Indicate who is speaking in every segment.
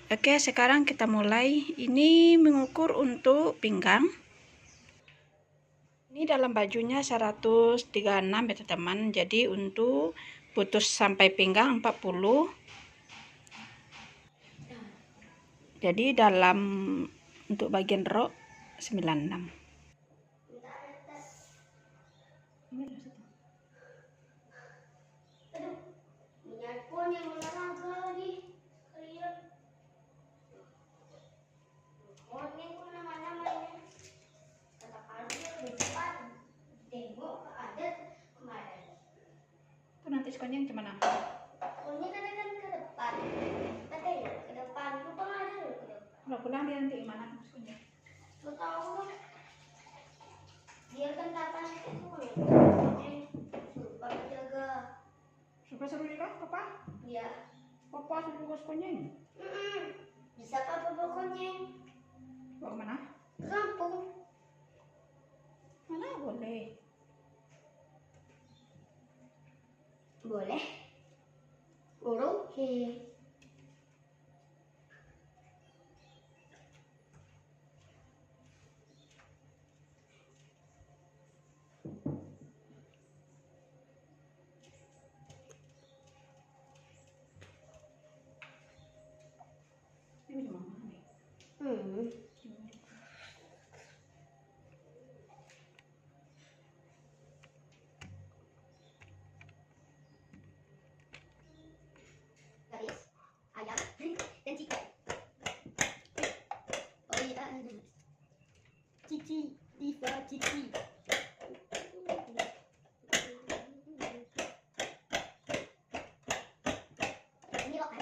Speaker 1: Oke, sekarang kita mulai. Ini mengukur untuk pinggang. Ini dalam bajunya 136 ya teman-teman. Jadi untuk putus sampai pinggang 40. Jadi dalam untuk bagian rok 96. Itu nanti sekonnya yang gimana?
Speaker 2: Pokoknya kan ke depan. Katanya ke depan. Lupa nggak ada ke depan.
Speaker 1: Kalau pulang dia nanti gimana sekonnya?
Speaker 2: Lu tahu dia kan katanya itu suruh pakai jaga.
Speaker 1: Suruh dia apa?
Speaker 2: Iya.
Speaker 1: Papa suruh sekonnya ini.
Speaker 2: Bisa apa pokoknya?
Speaker 1: Bawa kemana?
Speaker 2: Ke kampung.
Speaker 1: Mana boleh?
Speaker 2: Boleh. Oke.
Speaker 1: Ini cuma mana nih?
Speaker 2: Garis, ayam, dan chicken. Oh iya, Cici, Diva, Cici. Ini loh.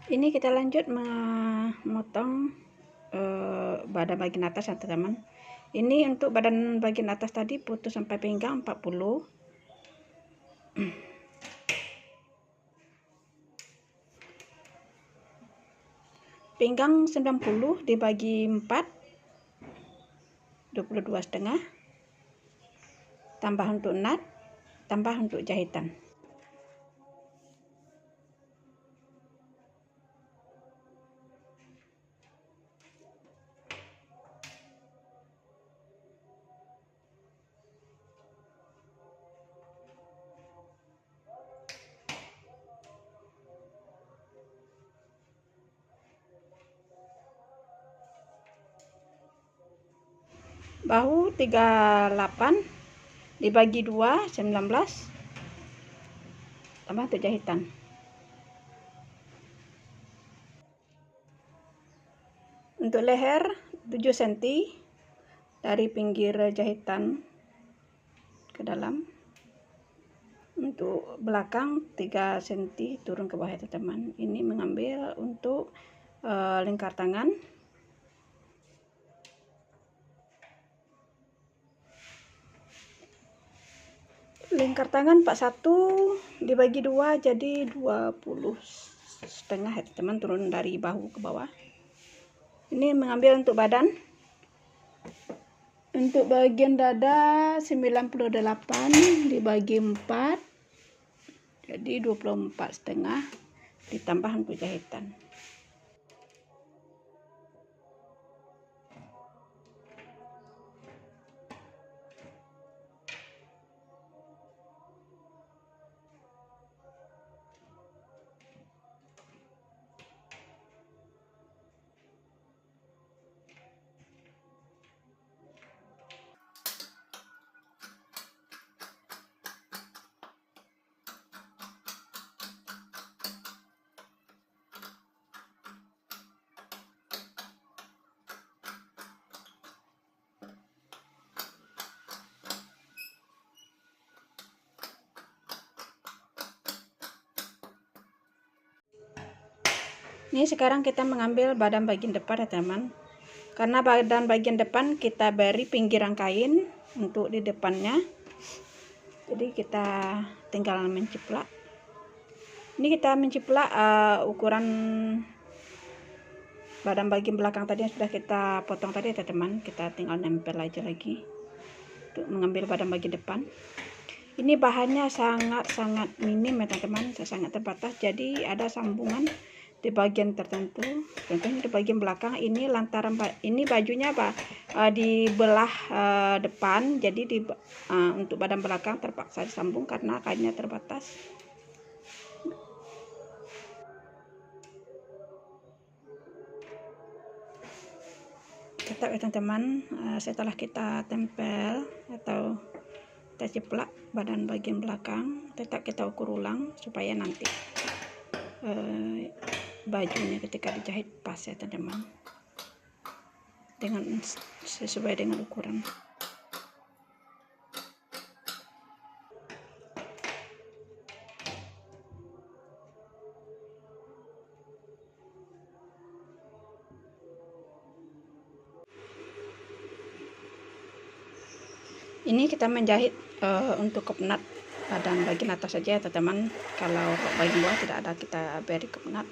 Speaker 1: Ini kita lanjut memotong badan bagian atas ya teman-teman. Ini untuk badan bagian atas tadi putus sampai pinggang 40. Pinggang 90 dibagi 4, 22,5. Tambah untuk nut, tambah untuk jahitan. Bahu 38 dibagi 2, 19. Tambah untuk jahitan. Untuk leher 7 cm dari pinggir jahitan ke dalam. Untuk belakang 3 cm turun ke bawah ya teman-teman. Ini mengambil untuk lingkar tangan. Lingkar tangan 41 dibagi 2 jadi 20,5 ya teman-teman, turun dari bahu ke bawah. Ini mengambil untuk badan. Untuk bagian dada 98 dibagi 4 jadi 24,5 ditambah untuk jahitan. Ini sekarang kita mengambil badan bagian depan ya teman. Karena badan bagian depan kita beri pinggiran kain untuk di depannya. Jadi kita tinggal menciplak. Ini kita menciplak ukuran badan bagian belakang tadi yang sudah kita potong tadi ya teman. Kita tinggal nempel aja lagi untuk mengambil badan bagian depan. Ini bahannya sangat minim ya teman-teman, sangat terbatas. Jadi ada sambungan di bagian tertentu, contohnya di bagian belakang ini lantaran ini bajunya dibelah depan, jadi untuk badan belakang terpaksa disambung karena kainnya terbatas. Tetap ya teman-teman, setelah kita tempel atau kita ciplak badan bagian belakang, tetap kita ukur ulang supaya nanti bajunya ketika dijahit pas ya teman-teman, dengan sesuai dengan ukuran. Ini kita menjahit untuk kepnat badan bagian atas saja ya teman-teman. Kalau bagian bawah tidak ada kita beri kepnat.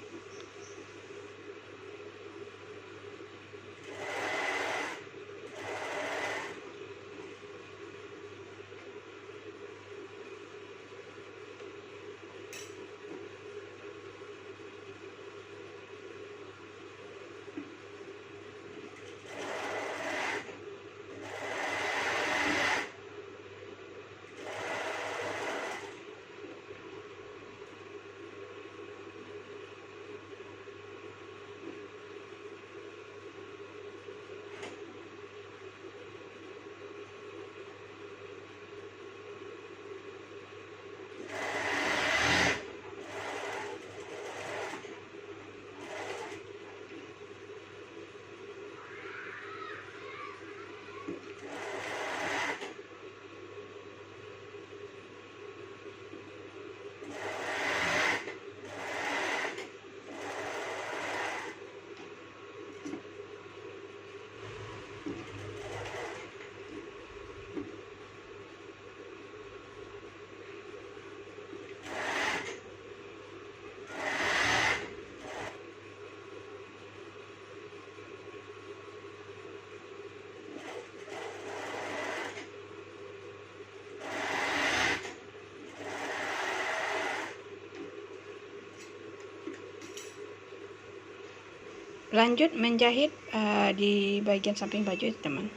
Speaker 1: Lanjut menjahit di bagian samping baju itu teman.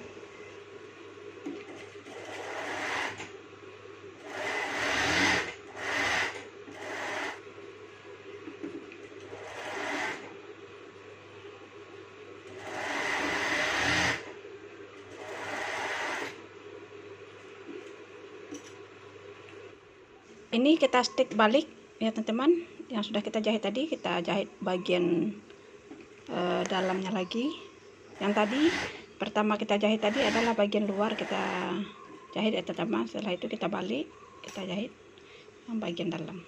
Speaker 1: Ini kita stick balik ya teman-teman, yang sudah kita jahit tadi, kita jahit bagian dalamnya lagi. Yang tadi pertama kita jahit tadi adalah bagian luar, kita jahit ya teman-teman. Setelah itu kita balik, kita jahit yang bagian dalam.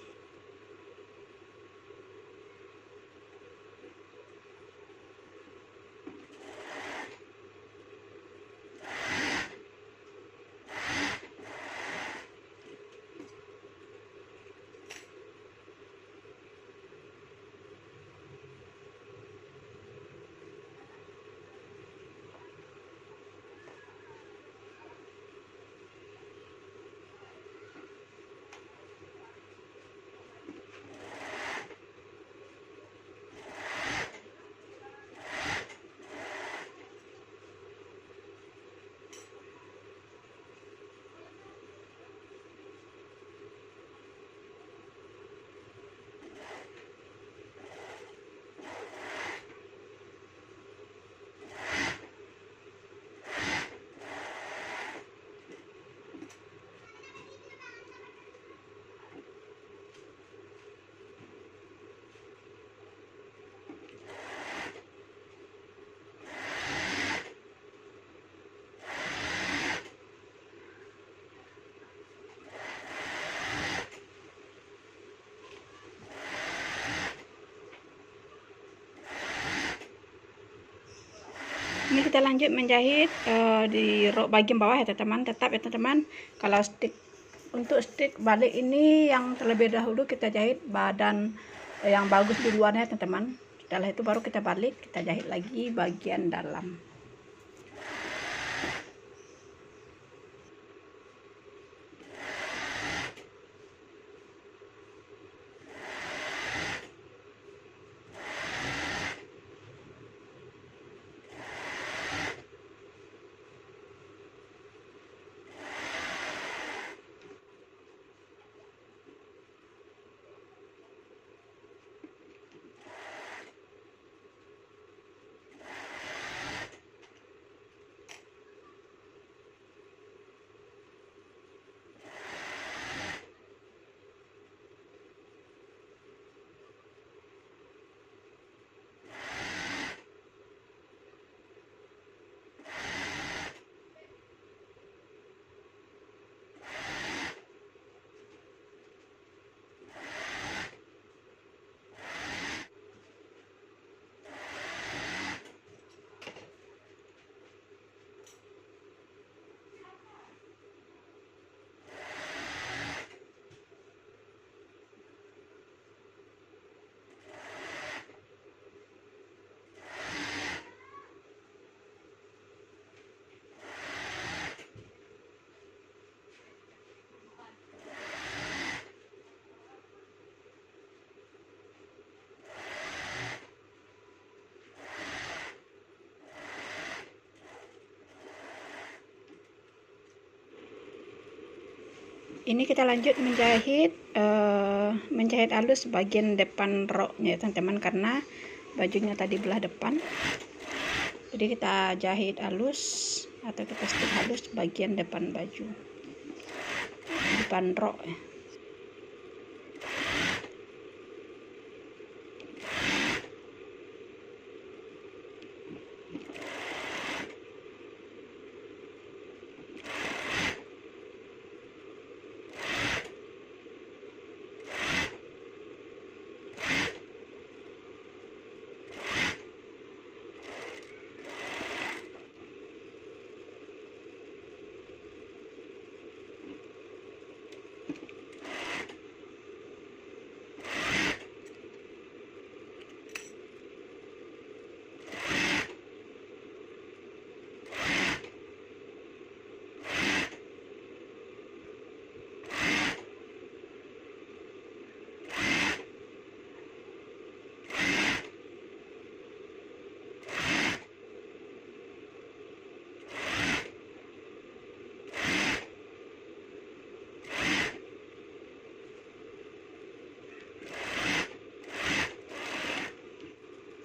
Speaker 1: kita lanjut menjahit di rok bagian bawah ya teman-teman. Tetap ya teman-teman, kalau untuk stick balik ini yang terlebih dahulu kita jahit badan yang bagus di luarnya teman-teman. Setelah itu baru kita balik, kita jahit lagi bagian dalam. Ini kita lanjut menjahit halus bagian depan roknya ya teman-teman, karena bajunya tadi belah depan. Jadi kita jahit halus atau kita stick halus bagian depan baju, depan rok ya.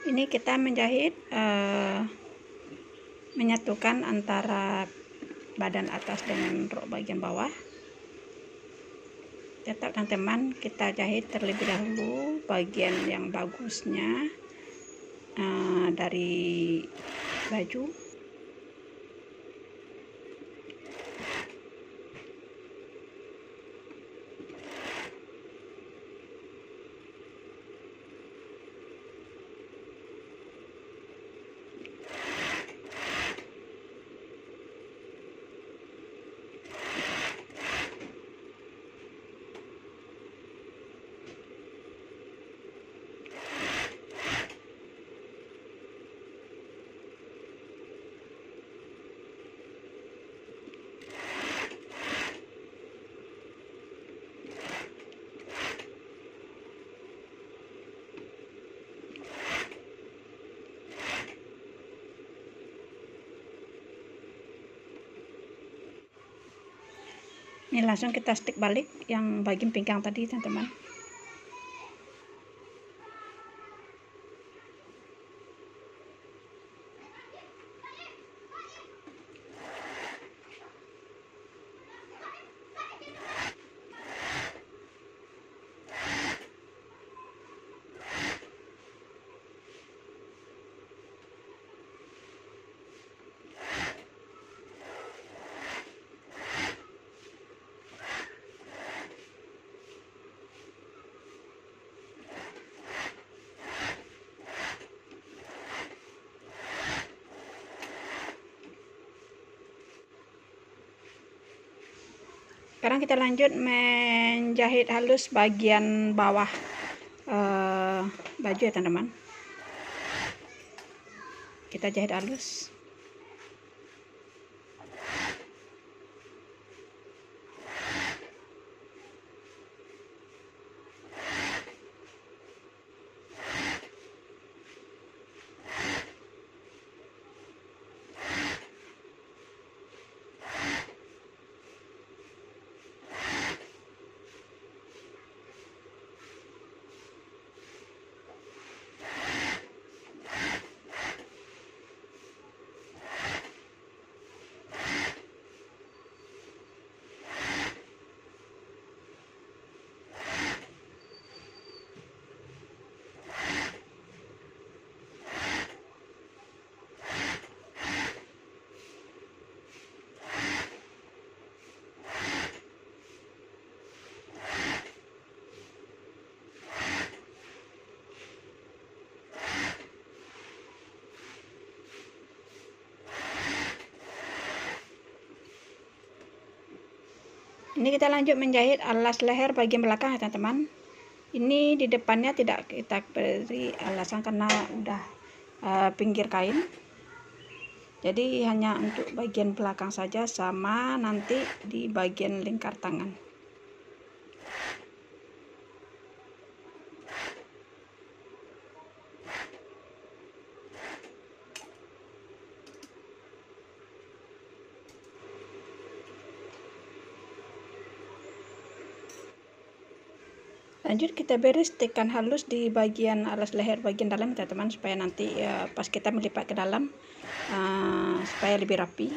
Speaker 1: Ini kita menjahit menyatukan antara badan atas dengan rok bagian bawah. Tetap teman-teman, kita jahit terlebih dahulu bagian yang bagusnya dari baju. Ini langsung kita stick balik yang bagian pinggang tadi teman-teman. Sekarang kita lanjut menjahit halus bagian bawah baju ya teman-teman. Kita jahit halus. Ini kita lanjut menjahit alas leher bagian belakang ya teman-teman. Ini di depannya tidak kita beri alasan karena udah pinggir kain. Jadi hanya untuk bagian belakang saja sama nanti di bagian lingkar tangan. Lanjut kita beri stikan halus di bagian alas leher bagian dalam teman-teman, supaya nanti pas kita melipat ke dalam supaya lebih rapi.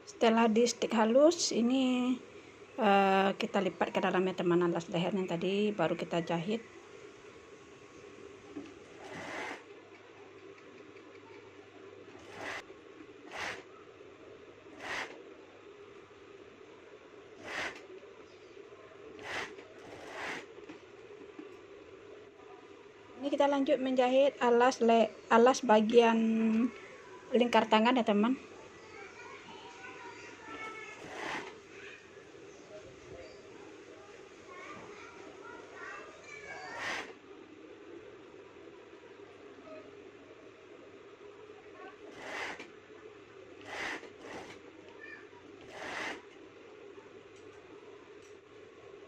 Speaker 1: Setelah di stik halus ini kita lipat ke dalam ya teman, alas lehernya tadi baru kita jahit. Ini kita lanjut menjahit alas bagian lingkar tangan ya teman.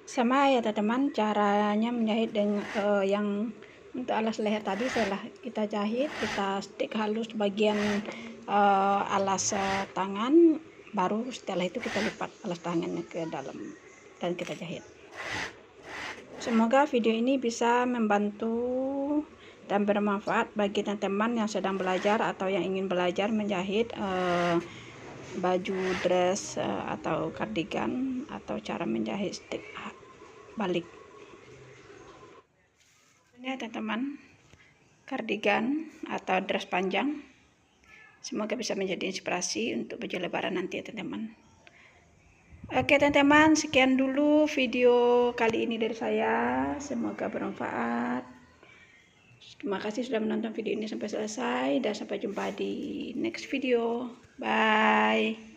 Speaker 1: Sama ya teman-teman, caranya menjahit dengan yang untuk alas leher tadi setelah kita jahit, kita stik halus bagian alas tangan, baru setelah itu kita lipat alas tangannya ke dalam dan kita jahit. Semoga video ini bisa membantu dan bermanfaat bagi teman-teman yang sedang belajar atau yang ingin belajar menjahit baju dress atau kardigan, atau cara menjahit stik balik. Ini teman-teman, kardigan atau dress panjang. Semoga bisa menjadi inspirasi untuk baju lebaran nanti ya teman-teman. Oke teman-teman, sekian dulu video kali ini dari saya. Semoga bermanfaat. Terima kasih sudah menonton video ini sampai selesai, dan sampai jumpa di next video. Bye.